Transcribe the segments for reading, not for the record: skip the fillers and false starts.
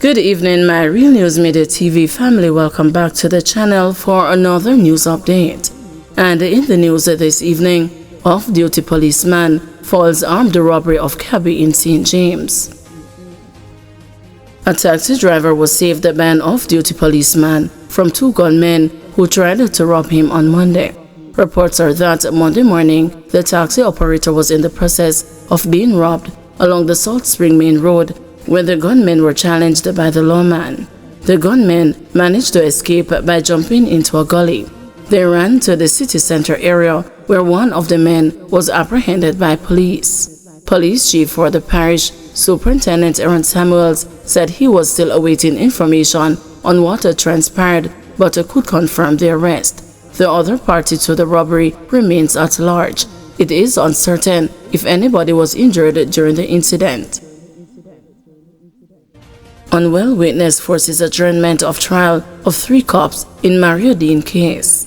Good evening, my Real News Media TV family. Welcome back to the channel for another news update. And in the news this evening, off-duty policeman foils armed robbery of cabby in St. James. A taxi driver was saved by an off-duty policeman from two gunmen who tried to rob him on Monday. Reports are that Monday morning, the taxi operator was in the process of being robbed along the Salt Spring Main Road when the gunmen were challenged by the lawman. The gunmen managed to escape by jumping into a gully. They ran to the city center area where one of the men was apprehended by police. Police chief for the parish, Superintendent Aaron Samuels, said he was still awaiting information on what transpired but could confirm the arrest. The other party to the robbery remains at large. It is uncertain if anybody was injured during the incident. Unwell witness forces adjournment of trial of 3 cops in Deane case.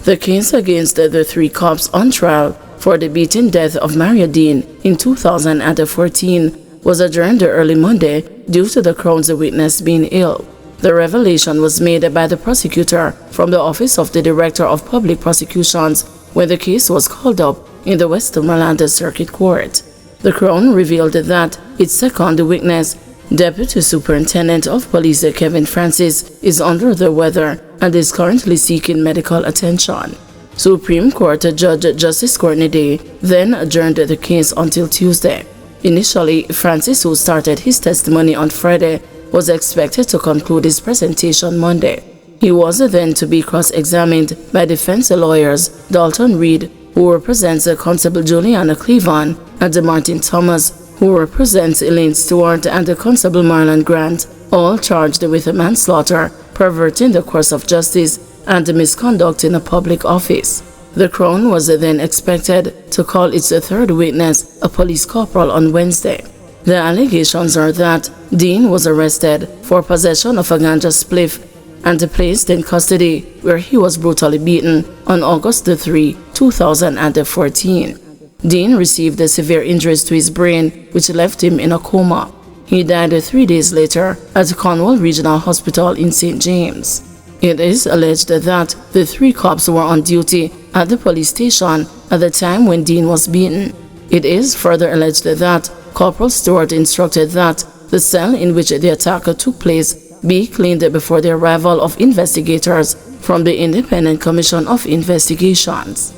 The case against the 3 cops on trial for the beaten death of Deane in 2014 was adjourned early Monday due to the Crown's witness being ill. The revelation was made by the prosecutor from the Office of the Director of Public Prosecutions when the case was called up in the Westmoreland Circuit Court. The Crown revealed that its second witness, Deputy Superintendent of Police Kevin Francis, is under the weather and is currently seeking medical attention. Supreme Court Judge Justice Courtney Day then adjourned the case until Tuesday. Initially, Francis, who started his testimony on Friday, was expected to conclude his presentation Monday. He was then to be cross-examined by defense lawyers Dalton Reed, who represents Constable Juliana Cleavon, and Martin Thomas, who represents Elaine Stewart, and Constable Marlon Grant, all charged with manslaughter, perverting the course of justice, and misconduct in a public office. The Crown was then expected to call its third witness, a police corporal, on Wednesday. The allegations are that Deane was arrested for possession of a ganja spliff and placed in custody, where he was brutally beaten on August 3, 2014. Deane received severe injuries to his brain, which left him in a coma. He died 3 days later at Cornwall Regional Hospital in St. James. It is alleged that the 3 cops were on duty at the police station at the time when Deane was beaten. It is further alleged that Corporal Stewart instructed that the cell in which the attack took place be cleaned before the arrival of investigators from the Independent Commission of Investigations.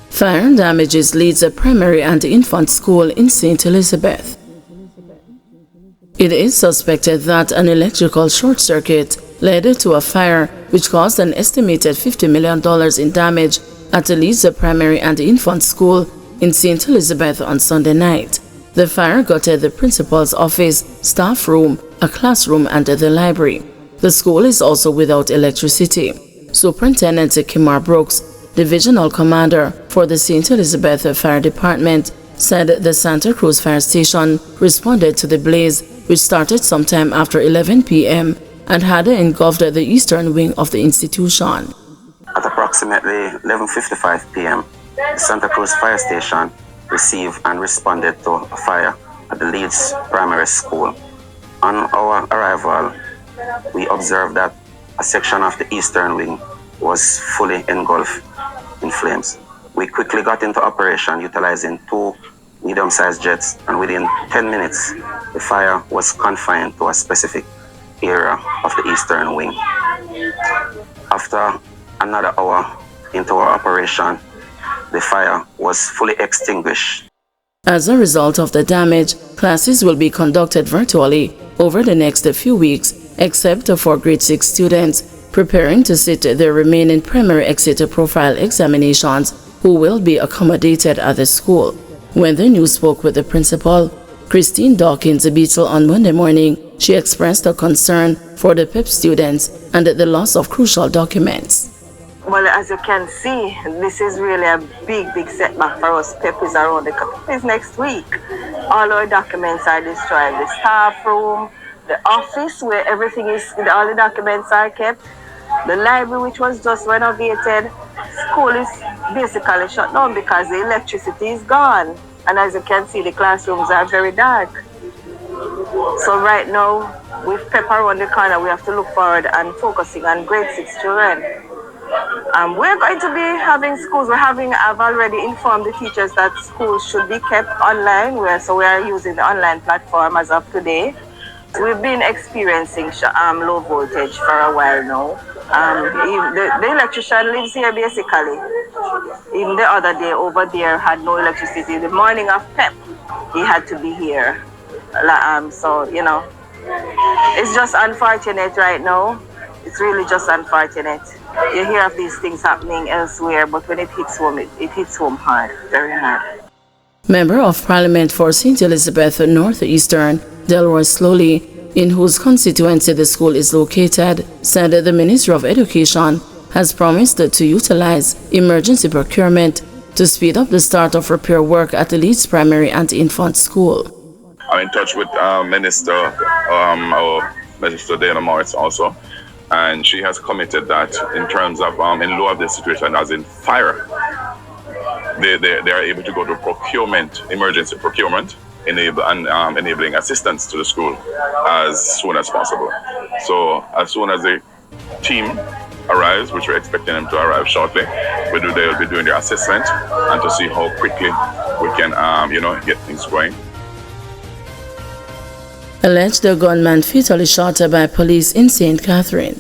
Fire damages leads a primary and infant school in St. Elizabeth. It is suspected that an electrical short circuit led to a fire which caused an estimated $50 million in damage at the Leeds Primary and Infant School in St. Elizabeth on Sunday night. The fire gutted the principal's office, staff room, a classroom, and the library. The school is also without electricity. Superintendent Kimar Brooks, Divisional Commander for the St. Elizabeth Fire Department, said the Santa Cruz Fire Station responded to the blaze, which started sometime after 11 p.m. and had engulfed the eastern wing of the institution. At approximately 11:55 p.m., the Santa Cruz Fire Station received and responded to a fire at the Leeds Primary School. On our arrival, we observed that a section of the eastern wing was fully engulfed in flames. We quickly got into operation utilizing 2 medium-sized jets, and within 10 minutes, the fire was confined to a specific area of the eastern wing. After another hour into our operation, the fire was fully extinguished. As a result of the damage, classes will be conducted virtually over the next few weeks, except for grade 6 students preparing to sit their remaining primary exit profile examinations, who will be accommodated at the school. When the news spoke with the principal, Christine Dawkins Beetle, on Monday morning, she expressed a concern for the PEP students and the loss of crucial documents. Well, as you can see, this is really a big setback for us. PEP is around is next week. All our documents are destroyed. The staff room, the office where everything is, all the documents are kept. The library, which was just renovated. School is basically shut down because the electricity is gone. And as you can see, the classrooms are very dark. So right now, with pep around the corner, we have to look forward and focusing on grade 6 children. We're going to be having schools. I've already informed the teachers that schools should be kept online. So we are using the online platform as of today. We've been experiencing low voltage for a while now. The electrician lives here basically. Even the other day over there had no electricity. The morning of PEP, he had to be here. So, you know, it's just unfortunate right now. It's really just unfortunate. You hear of these things happening elsewhere, but when it hits home, it hits home hard, very hard. Member of Parliament for St. Elizabeth Northeastern, Delroy Slowly, in whose constituency the school is located, said the Ministry of Education has promised to utilize emergency procurement to speed up the start of repair work at the Leeds Primary and Infant School. I'm in touch with Minister Deane also, and she has committed that in terms of in lieu of the situation as in fire, they are able to go to procurement, emergency procurement, enabling assistance to the school as soon as possible. So as soon as the team arrives, which we're expecting them to arrive shortly, they'll be doing their assessment and to see how quickly we can get things going. Alleged gunman fatally shot by police in St. Catherine.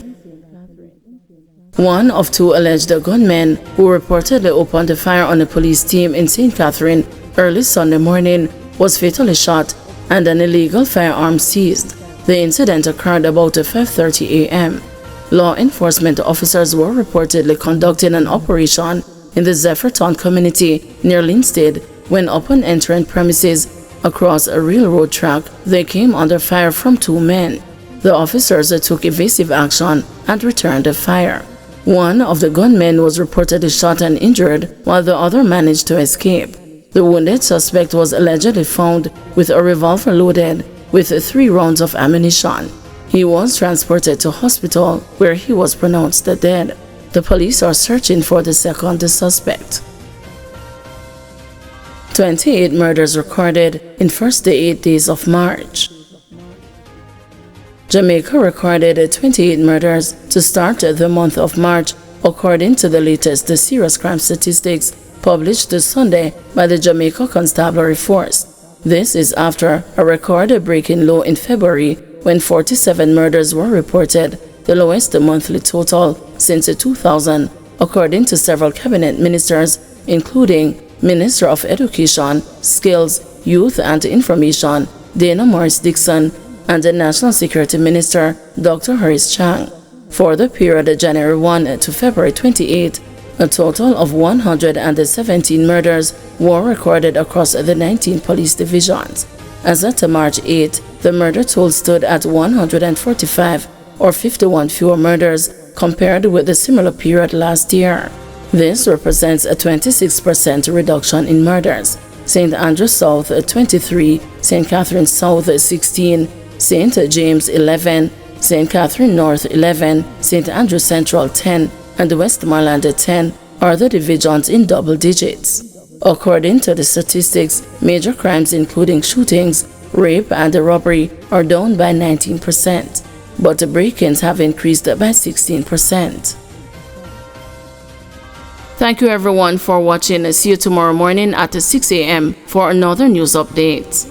One of two alleged gunmen who reportedly opened the fire on the police team in St. Catherine early Sunday morning was fatally shot and an illegal firearm seized. The incident occurred about 5:30 a.m. Law enforcement officers were reportedly conducting an operation in the Zephyrton community near Linstead when upon entering premises across a railroad track, they came under fire from two men. The officers took evasive action and returned the fire. One of the gunmen was reportedly shot and injured, while the other managed to escape. The wounded suspect was allegedly found with a revolver loaded with 3 rounds of ammunition. He was transported to hospital, where he was pronounced dead. The police are searching for the second suspect. 28 murders recorded in first 8 days of March. Jamaica recorded 28 murders to start the month of March, according to the latest serious crime statistics published this Sunday by the Jamaica Constabulary Force. This is after a record-breaking low in February when 47 murders were reported, the lowest monthly total since 2000, according to several cabinet ministers, including Minister of Education, Skills, Youth and Information, Dana Morris-Dixon, and the National Security Minister, Dr. Harris Chang. For the period January 1 to February 28, a total of 117 murders were recorded across the 19 police divisions. As at March 8, the murder toll stood at 145, or 51 fewer murders compared with the similar period last year. This represents a 26% reduction in murders. St. Andrew South 23, St. Catherine South 16, St. James 11, St. Catherine North 11, St. Andrew Central 10, and Westmoreland 10 are the divisions in double digits. According to the statistics, major crimes including shootings, rape, and robbery are down by 19%, but break-ins have increased by 16%. Thank you everyone for watching. See you tomorrow morning at 6 a.m. for another news update.